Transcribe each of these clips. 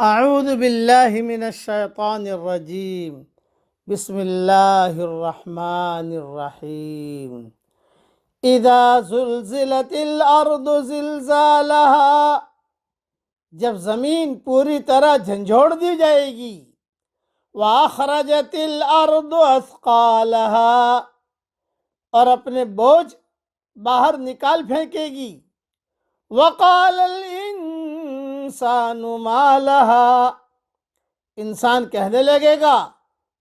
اعوذ باللہ من الشیطان الرجیم بسم اللہ الرحمن الرحیم اذا زلزلت الارض زلزالها، جب زمین پوری طرح جھنجھوڑ دی جائے گی، واخرجت الارض اثقالها، اور اپنے بوجھ باہر نکال پھینکے گی، وقال الانسان ما لها، انسان کہنے لگے گا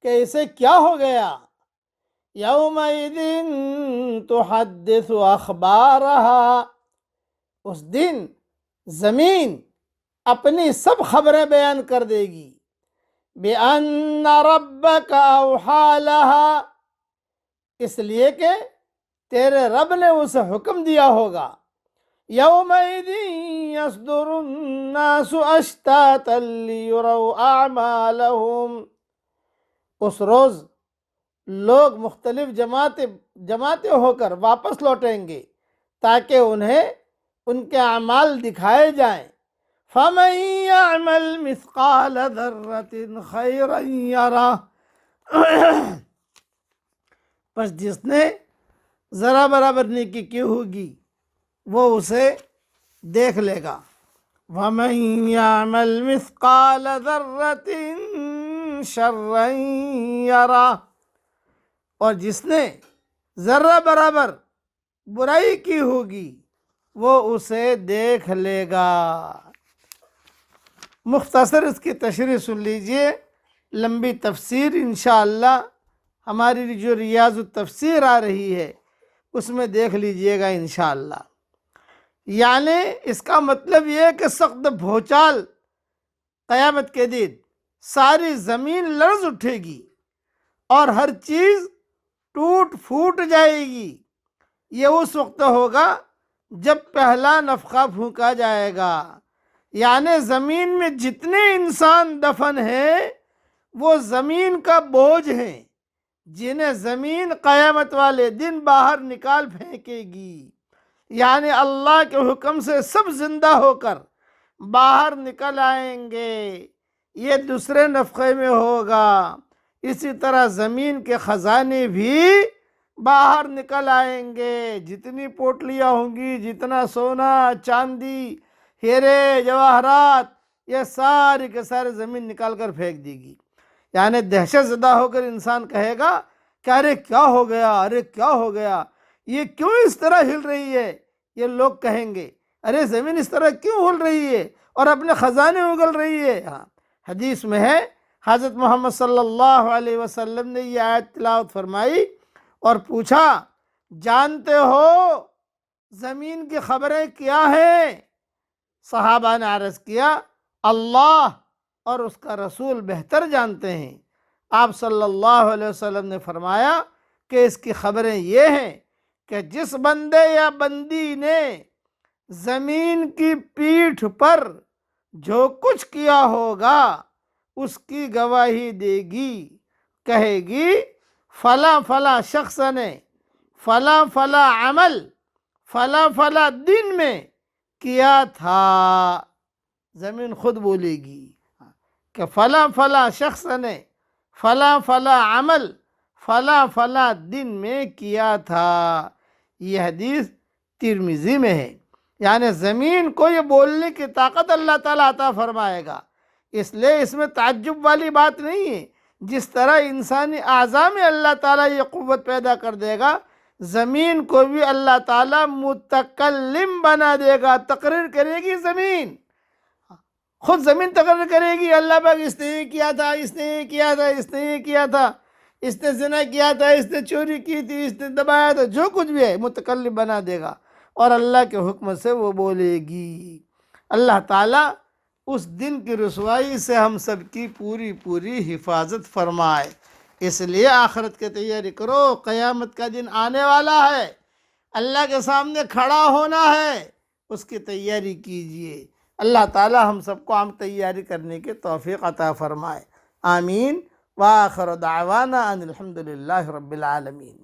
کہ اسے کیا ہو گیا، یومئذ تحدث اخبارها، اس دن زمین اپنی سب خبریں بیان کر دے گی، بأن ربک اوحی لها، اس لیے کہ تیرے رب نے اسے حکم دیا ہوگا، یومئذ یصدر الناس اشتاتا لیروا اعمالهم، اس روز لوگ مختلف جماعتیں ہو کر واپس لوٹیں گے تاکہ انہیں ان کے اعمال دکھائے جائیں، فَمَن يَعْمَلْ مِثْقَالَ ذَرَّةٍ خَيْرًا يَرَهُ، پس جس نے ذرا برابر نیکی کی ہوگی وہ اسے دیکھ لے گا، وَمَن يَعْمَلْ مِثْقَالَ ذَرَّةٍ شَرًّا يَرَهُ، اور جس نے ذرہ برابر برائی کی ہوگی وہ اسے دیکھ لے گا۔ مختصر اس کی تشریح سن لیجئے، لمبی تفسیر انشاءاللہ ہماری جو ریاض التفسیر آ رہی ہے اس میں دیکھ لیجئے گا انشاءاللہ۔ یعنی اس کا مطلب یہ ہے کہ سخت بھوچال قیامت کے دن ساری زمین لرز اٹھے گی اور ہر چیز ٹوٹ پھوٹ جائے گی۔ یہ اس وقت ہوگا جب پہلا نفخہ پھونکا جائے گا، یعنی زمین میں جتنے انسان دفن ہیں وہ زمین کا بوجھ ہیں جنہیں زمین قیامت والے دن باہر نکال پھینکے گی، یعنی اللہ کے حکم سے سب زندہ ہو کر باہر نکل آئیں گے۔ یہ دوسرے نفخے میں ہوگا۔ اسی طرح زمین کے خزانے بھی باہر نکل آئیں گے، جتنی پوٹلیاں ہوں گی، جتنا سونا چاندی ہیرے جواہرات، یہ ساری کے سارے زمین نکال کر پھینک دے گی۔ یعنی دہشت زدہ ہو کر انسان کہے گا کہ ارے کیا ہو گیا، ارے کیا ہو گیا، یہ کیوں اس طرح ہل رہی ہے۔ یہ لوگ کہیں گے ارے زمین اس طرح کیوں ہل رہی ہے اور اپنے خزانے اگل رہی ہے۔ حدیث میں ہے، حضرت محمد صلی اللہ علیہ وسلم نے یہ آیت تلاوت فرمائی اور پوچھا، جانتے ہو زمین کی خبریں کیا ہیں؟ صحابہ نے عرض کیا، اللہ اور اس کا رسول بہتر جانتے ہیں۔ آپ صلی اللہ علیہ وسلم نے فرمایا کہ اس کی خبریں یہ ہیں کہ جس بندے یا بندی نے زمین کی پیٹھ پر جو کچھ کیا ہوگا اس کی گواہی دے گی، کہے گی فلاں فلاں شخص نے فلاں فلاں عمل فلاں فلاں دن میں کیا تھا۔ زمین خود بولے گی کہ فلاں فلاں شخص نے فلاں فلاں عمل فلاں فلاں دن میں کیا تھا۔ یہ حدیث ترمذی میں ہے۔ یعنی زمین کو یہ بولنے کی طاقت اللہ تعالیٰ عطا فرمائے گا، اس لیے اس میں تعجب والی بات نہیں ہے۔ جس طرح انسانی اعضاء میں اللہ تعالیٰ یہ قوت پیدا کر دے گا، زمین کو بھی اللہ تعالیٰ متکلم بنا دے گا۔ تقریر کرے گی زمین، خود زمین تقریر کرے گی، اللہ پاک اس نے یہ کیا تھا، اس نے یہ کیا تھا، اس نے یہ کیا تھا، اس نے زنا کیا تھا، اس نے چوری کی تھی، اس نے دبایا تھا، جو کچھ بھی ہے متکلم بنا دے گا اور اللہ کے حکم سے وہ بولے گی۔ اللہ تعالیٰ اس دن کی رسوائی سے ہم سب کی پوری حفاظت فرمائے۔ اس لیے آخرت کی تیاری کرو، قیامت کا دن آنے والا ہے، اللہ کے سامنے کھڑا ہونا ہے، اس کی تیاری کیجئے۔ اللہ تعالیٰ ہم سب کو عام تیاری کرنے کی توفیق عطا فرمائے، آمین۔ وآخر دعوانا ان الحمد للہ رب العالمین۔